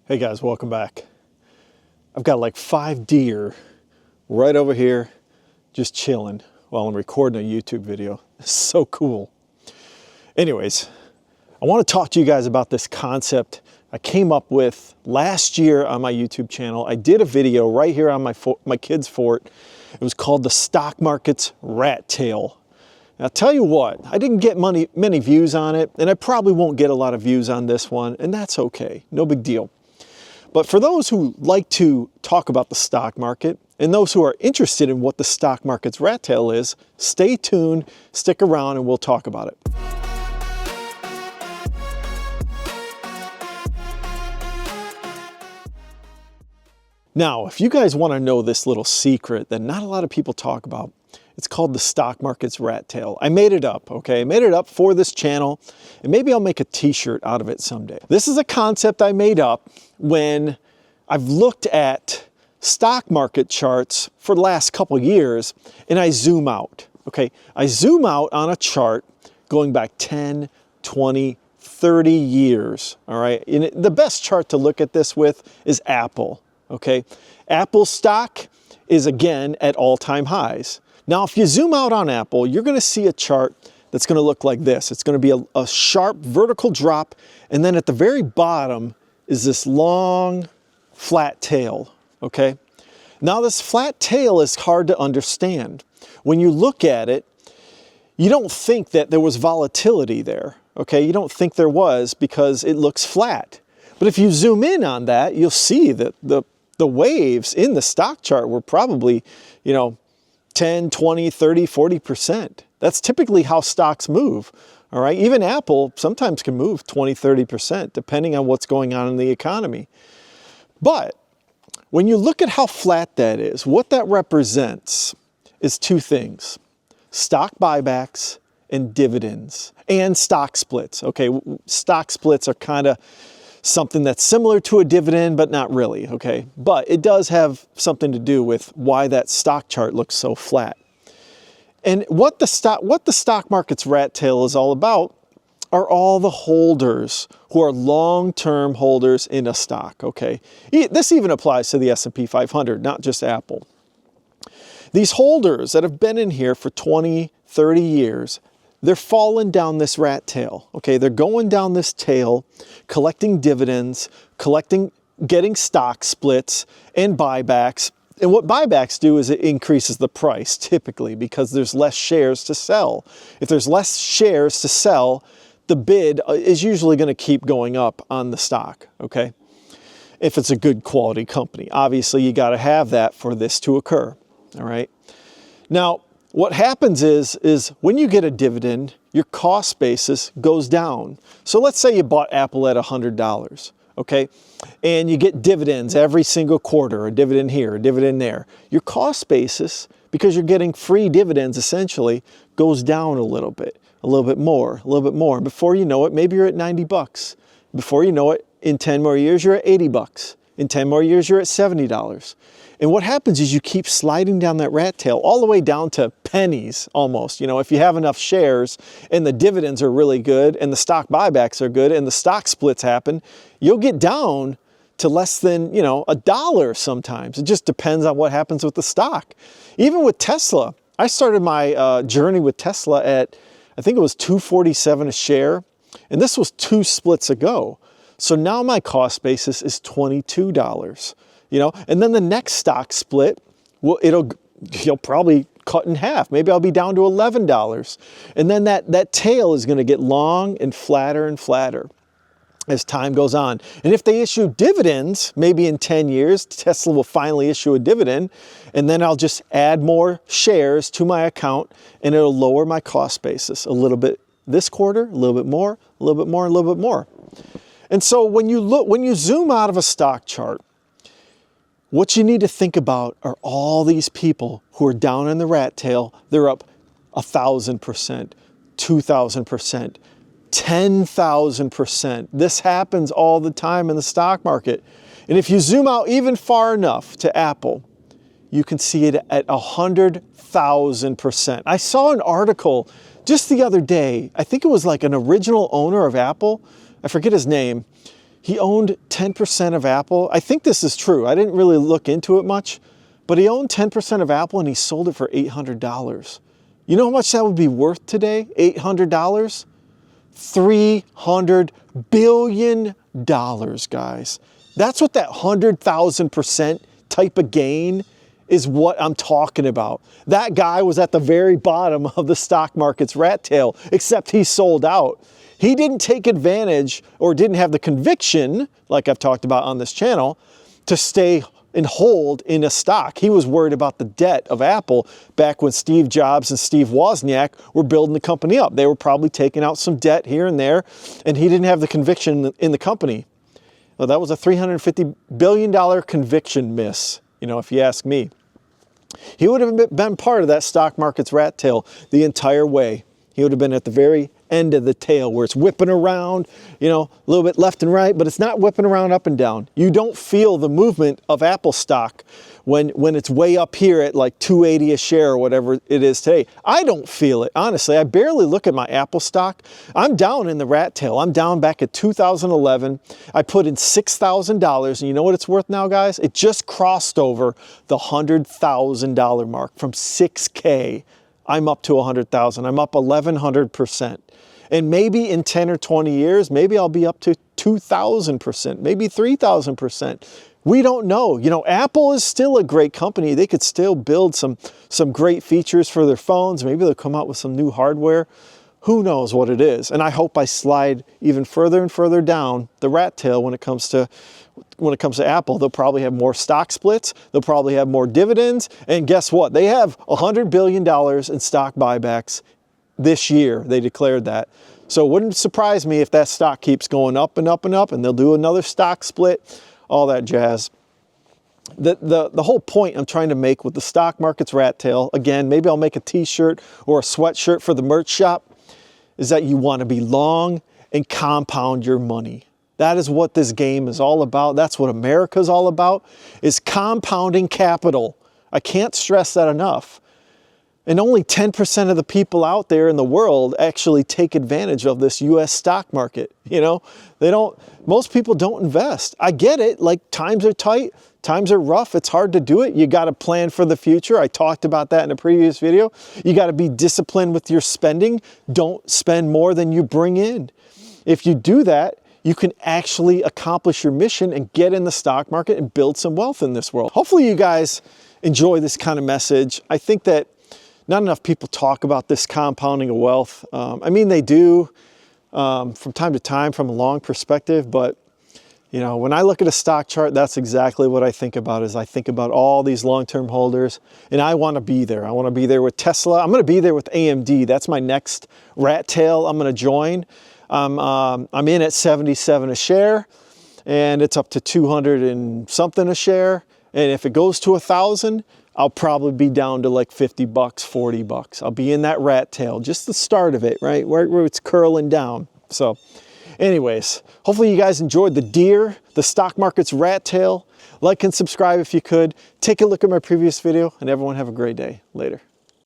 Hey guys, welcome back. I've got like 5 deer right over here just chilling while I'm recording a YouTube video. It's so cool. Anyways, I want to talk to you guys about this concept I came up with last year on my YouTube channel. I did a video right here on my kid's fort. It was called the stock market's rat tail. Now, I'll tell you what, I didn't get many views on it, and I probably won't get a lot of views on this one, and that's okay, no big deal. But for those who like to talk about the stock market and those who are interested in what the stock market's rat tail is, stay tuned, stick around, and we'll talk about it. Now, if you guys want to know this little secret that not a lot of people talk about, it's called the stock market's rat tail. I made it up, okay? I made it up for this channel, and maybe I'll make a t-shirt out of it someday. This is a concept I made up when I've looked at stock market charts for the last couple years, and I zoom out, okay? I zoom out on a chart going back 10, 20, 30 years, all right? And the best chart to look at this with is Apple, okay? Apple stock is, again, at all-time highs. Now, if you zoom out on Apple, you're going to see a chart that's going to look like this. It's going to be a sharp vertical drop, and then at the very bottom is this long, flat tail, okay? Now, this flat tail is hard to understand. When you look at it, you don't think that there was volatility there, okay? You don't think there was because it looks flat. But if you zoom in on that, you'll see that the waves in the stock chart were probably, 10, 20, 30, 40%. That's typically how stocks move, all right? Even Apple sometimes can move 20, 30%, depending on what's going on in the economy. But when you look at how flat that is, what that represents is 2 things: stock buybacks and dividends, and stock splits, okay? Stock splits are kind of something that's similar to a dividend, but not really, okay? But it does have something to do with why that stock chart looks so flat. And what the stock market's rat tail is all about are all the holders who are long-term holders in a stock, okay? This even applies to the S&P 500, not just Apple. These holders that have been in here for 20, 30 years, they're falling down this rat tail, okay? They're going down this tail, collecting dividends, getting stock splits and buybacks. And what buybacks do is it increases the price, typically, because there's less shares to sell. If there's less shares to sell, the bid is usually going to keep going up on the stock, okay? If it's a good quality company. Obviously, you got to have that for this to occur, all right? Now, what happens is when you get a dividend, your cost basis goes down. So let's say you bought Apple at $100, okay? And you get dividends every single quarter, a dividend here, a dividend there. Your cost basis, because you're getting free dividends essentially, goes down a little bit more, a little bit more. And before you know it, maybe you're at 90 bucks. Before you know it, in 10 more years, you're at 80 bucks. In 10 more years, you're at $70. And what happens is you keep sliding down that rat tail all the way down to pennies almost. If you have enough shares and the dividends are really good and the stock buybacks are good and the stock splits happen, you'll get down to less than, $1 sometimes. It just depends on what happens with the stock. Even with Tesla, I started my journey with Tesla at, I think it was $2.47 a share. And this was 2 splits ago. So now my cost basis is $22. And then the next stock split, well, you'll probably cut in half. Maybe I'll be down to $11. And then that tail is going to get long and flatter as time goes on. And if they issue dividends, maybe in 10 years, Tesla will finally issue a dividend, and then I'll just add more shares to my account, and it'll lower my cost basis a little bit this quarter, a little bit more, a little bit more, a little bit more. And so when you zoom out of a stock chart, what you need to think about are all these people who are down in the rat tail. They're up 1,000%, 2,000%, 10,000%. This happens all the time in the stock market. And if you zoom out even far enough to Apple, you can see it at 100,000%. I saw an article just the other day. I think it was like an original owner of Apple. I forget his name. He owned 10% of Apple. I think this is true. I didn't really look into it much, but he owned 10% of Apple and he sold it for $800. You know how much that would be worth today? $800? $300 billion, guys. That's what that 100,000% type of gain is what I'm talking about. That guy was at the very bottom of the stock market's rat tail, except he sold out. He didn't take advantage or didn't have the conviction, like I've talked about on this channel, to stay and hold in a stock. He was worried about the debt of Apple back when Steve Jobs and Steve Wozniak were building the company up. They were probably taking out some debt here and there, and he didn't have the conviction in the company. Well, that was a $350 billion conviction miss, you know, if you ask me. He would have been part of that stock market's rat tail the entire way. He would have been at the very end of the tail where it's whipping around, you know, a little bit left and right, but it's not whipping around up and down. You don't feel the movement of Apple stock when it's way up here at like 280 a share or whatever it is today. I don't feel it, honestly. I barely look at my Apple stock. I'm down in the rat tail. I'm down back at 2011. I put in $6,000, and you know what it's worth now, guys? It just crossed over the $100,000 mark from 6K. I'm up to 100,000. I'm up 1,100%. And maybe in 10 or 20 years, maybe I'll be up to 2,000%, maybe 3,000%. We don't know. You know, Apple is still a great company. They could still build some great features for their phones. Maybe they'll come out with some new hardware. Who knows what it is? And I hope I slide even further and further down the rat tail when it comes to Apple. They'll probably have more stock splits. They'll probably have more dividends. And guess what? They have $100 billion in stock buybacks this year. They declared that. So it wouldn't surprise me if that stock keeps going up and up and up, and they'll do another stock split, all that jazz. The whole point I'm trying to make with the stock market's rat tail, again, maybe I'll make a t-shirt or a sweatshirt for the merch shop, is that you want to be long and compound your money. That is what this game is all about. That's what America's all about, is compounding capital. I can't stress that enough. And only 10% of the people out there in the world actually take advantage of this US stock market. You know, most people don't invest. I get it. Like, times are tight, times are rough. It's hard to do it. You got to plan for the future. I talked about that in a previous video. You got to be disciplined with your spending. Don't spend more than you bring in. If you do that, you can actually accomplish your mission and get in the stock market and build some wealth in this world. Hopefully you guys enjoy this kind of message. I think that not enough people talk about this compounding of wealth. I mean, they do from time to time from a long perspective, but you know, when I look at a stock chart, that's exactly what I think about. Is I think about all these long-term holders, and I want to be there. I want to be there with Tesla. I'm going to be there with AMD. That's my next rat tail I'm going to join. I'm in at 77 a share, and it's up to 200 and something a share. And if it goes to 1,000, I'll probably be down to like 50 bucks, 40 bucks. I'll be in that rat tail, just the start of it, right? Where it's curling down. So anyways, hopefully you guys enjoyed the stock market's rat tail. Like and subscribe if you could. Take a look at my previous video, and everyone have a great day. Later.